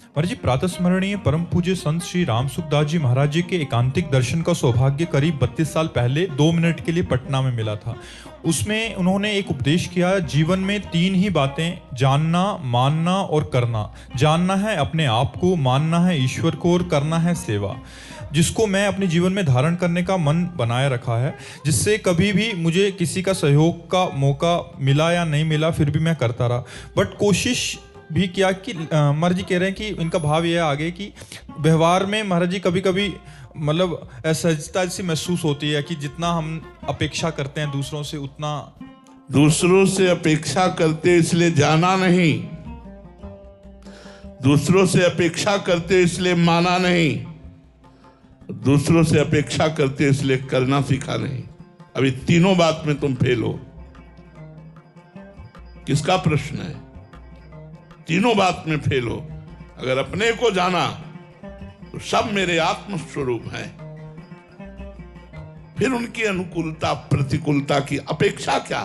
महाराज जी, प्रातः स्मरणीय परम पूज्य संत श्री राम सुखदास जी महाराज जी के एकांतिक दर्शन का सौभाग्य करीब 32 साल पहले 2 मिनट के लिए पटना में मिला था। उसमें उन्होंने एक उपदेश किया, जीवन में 3 ही बातें, जानना, मानना और करना। जानना है अपने आप को, मानना है ईश्वर को और करना है सेवा, जिसको मैं अपने जीवन में धारण करने का मन बनाए रखा है। जिससे कभी भी मुझे किसी का सहयोग का मौका मिला या नहीं मिला, फिर भी मैं करता रहा। बट कोशिश भी किया कि महाराज जी कह रहे हैं कि इनका भाव यह आगे कि व्यवहार में महाराज जी कभी कभी मतलब असहजता सी महसूस होती है कि जितना हम अपेक्षा करते हैं दूसरों से, उतना दूसरों से अपेक्षा करते इसलिए जाना नहीं, दूसरों से अपेक्षा करते इसलिए माना नहीं, दूसरों से अपेक्षा करते इसलिए करना सीखा नहीं। अभी तीनों बात में तुम फेल हो। किसका प्रश्न है? तीनों बात में फेल हो। अगर अपने को जाना तो सब मेरे आत्म स्वरूप हैं, फिर उनकी अनुकूलता प्रतिकूलता की अपेक्षा क्या?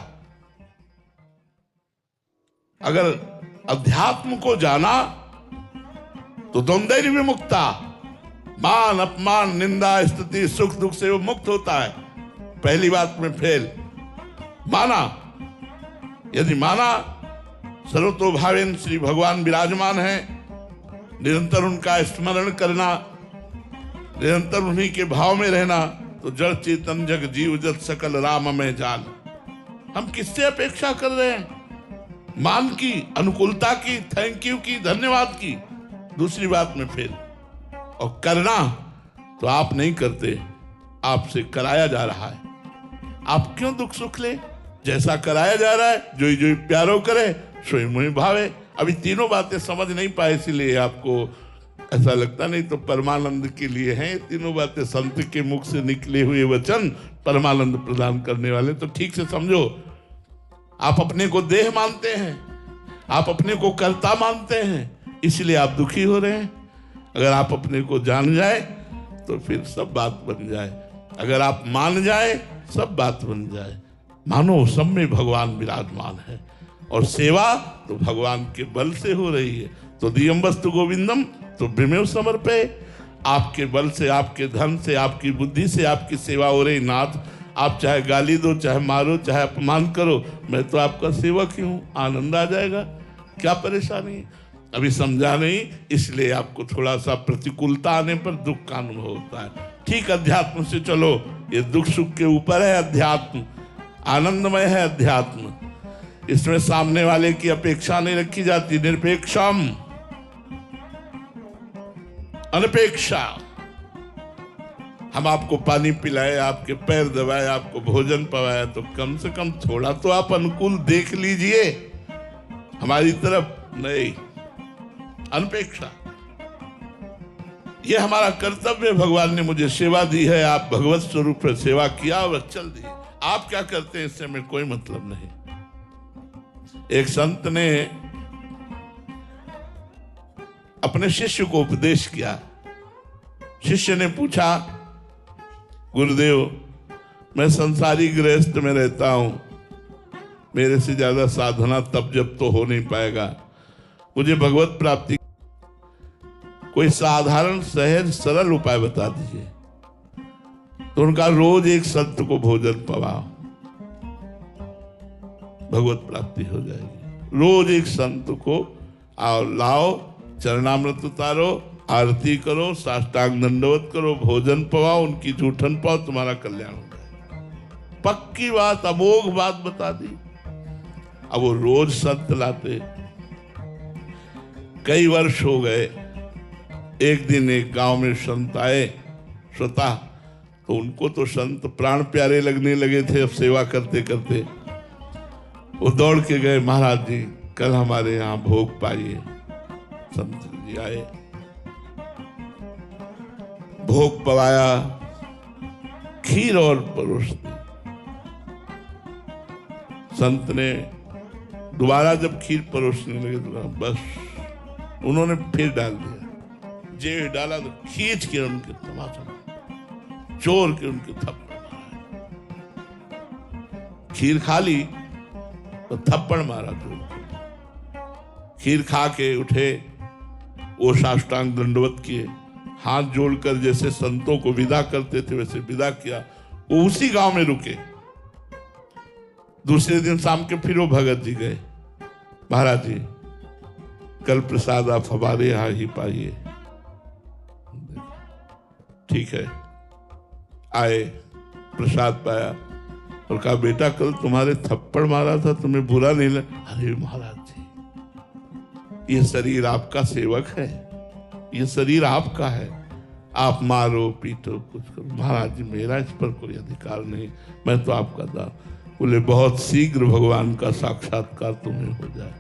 अगर अध्यात्म को जाना तो द्वंद्व विमुक्ता, मान अपमान निंदा स्तुति सुख दुख से वो मुक्त होता है। पहली बात में फेल। माना, यदि माना सर्वतोभावेन श्री भगवान विराजमान है, निरंतर उनका स्मरण करना, निरंतर उन्हीं के भाव में रहना, तो जड़ चेतन जग जीव जत सकल राम में जान। हम किससे अपेक्षा कर रहे हैं? मान की, अनुकूलता की, थैंक यू की, धन्यवाद की। दूसरी बात में फेल। और करना तो आप नहीं करते, आपसे कराया जा रहा है। आप क्यों दुख सुख ले? जैसा कराया जा रहा है, जो ही प्यारो करे सोई मुहि भावे। अभी तीनों बातें समझ नहीं पाए, इसीलिए आपको ऐसा लगता। नहीं तो परमानंद के लिए हैं तीनों बातें। संत के मुख से निकले हुए वचन परमानंद प्रदान करने वाले। तो ठीक से समझो। आप अपने को देह मानते हैं, आप अपने को कर्ता मानते हैं, इसलिए आप दुखी हो रहे हैं। अगर आप अपने को जान जाए तो फिर सब बात बन जाए। अगर आप मान जाए सब बात बन जाए। मानो सब में भगवान विराजमान है, और सेवा तो भगवान के बल से हो रही है। तो दियम वस्तु गोविंदम तो विमेव समर्पे। आपके बल से, आपके धन से, आपकी बुद्धि से आपकी सेवा हो रही। नाथ, आप चाहे गाली दो, चाहे मारो, चाहे अपमान करो, मैं तो आपका सेवक ही हूं। आनंद आ जाएगा, क्या परेशानी? अभी समझा नहीं, इसलिए आपको थोड़ा सा प्रतिकूलता आने पर दुख का अनुभव होता है। ठीक, अध्यात्म से चलो। ये दुख सुख के ऊपर है अध्यात्म, आनंदमय है अध्यात्म। इसमें सामने वाले की अपेक्षा नहीं रखी जाती। निरपेक्षम, अनपेक्षा। हम आपको पानी पिलाए, आपके पैर दबाए, आपको भोजन पवाया, तो कम से कम थोड़ा तो आप अनुकूल देख लीजिए हमारी तरफ। नहीं, अनपेक्षा। यह हमारा कर्तव्य। भगवान ने मुझे सेवा दी है, आप भगवत स्वरूप पर सेवा किया और चल दिए। आप क्या करते हैं इससे हमें कोई मतलब नहीं। एक संत ने अपने शिष्य को उपदेश किया। शिष्य ने पूछा, गुरुदेव, मैं संसारी गृहस्थ में रहता हूं, मेरे से ज्यादा साधना तब जब तो हो नहीं पाएगा, मुझे भगवत प्राप्ति कोई साधारण सहज सरल उपाय बता दीजिए। तो उनका, रोज एक संत को भोजन पवाओ, भगवत प्राप्ति हो जाएगी। रोज एक संत को आओ, लाओ, चरणामृत उतारो, आरती करो, साष्टांग दंडवत करो, भोजन पवाओ, उनकी जूठन पाओ, तुम्हारा कल्याण हो जाएगा। पक्की बात, अमोघ बात बता दी। अब वो रोज संत लाते। कई वर्ष हो गए। एक दिन एक गांव में संत आए स्वतः, तो उनको तो संत प्राण प्यारे लगने लगे थे। अब सेवा करते करते वो दौड़ के गए, महाराज जी कल हमारे यहाँ भोग पाइए। संत जी आए, भोग पवाया, खीर और परोस दी। संत ने दोबारा जब खीर परोसने लगे तो बस उन्होंने फिर डाल दिया। जे डाला तो खींच के उनके तमाचा, चोर के उनके थप्पड़ मारा। खीर खा ली तो थप्पड़ मारा। जो खीर खा के उठे, वो साष्टांग दंडवत किए, हाथ जोड़कर जैसे संतों को विदा करते थे वैसे विदा किया। वो उसी गांव में रुके। दूसरे दिन शाम के फिर वो भगत जी गए, महाराज जी कल प्रसाद आप हमारे यहां ही पाइए। ठीक है, आए, प्रसाद पाया और कहा बेटा कल तुम्हारे थप्पड़ मारा था, तुम्हें बुरा नहीं लगा? अरे महाराज जी ये शरीर आपका सेवक है, ये शरीर आपका है, आप मारो पीटो कुछ करो। महाराज जी मेरा इस पर कोई अधिकार नहीं, मैं तो आपका दास। बोले बहुत शीघ्र भगवान का साक्षात्कार तुम्हें हो जाए,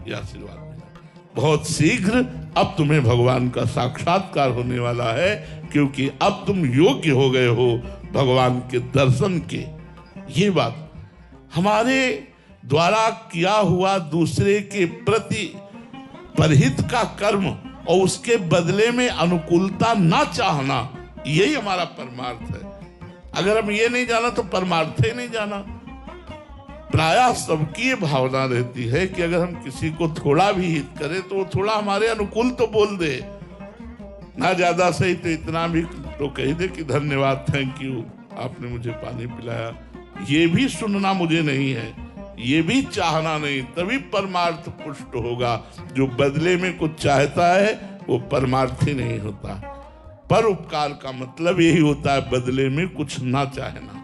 यह आशीर्वाद मिला। बहुत शीघ्र अब तुम्हें भगवान का साक्षात्कार होने वाला है, क्योंकि अब तुम योग्य हो गए हो भगवान के दर्शन के। ये बात हमारे द्वारा किया हुआ दूसरे के प्रति परहित का कर्म और उसके बदले में अनुकूलता ना चाहना, यही हमारा परमार्थ है। अगर हम ये नहीं जाना तो परमार्थ ही नहीं जाना। प्रायः सबकी ये भावना रहती है कि अगर हम किसी को थोड़ा भी हित करें तो वो थोड़ा हमारे अनुकूल तो बोल दे, ना ज्यादा सही तो इतना भी तो कह दे कि धन्यवाद, थैंक यू, आपने मुझे पानी पिलाया। ये भी सुनना मुझे नहीं है, ये भी चाहना नहीं, तभी परमार्थ पुष्ट होगा। जो बदले में कुछ चाहता है वो परमार्थ ही नहीं होता। परोपकार का मतलब यही होता है बदले में कुछ ना चाहना।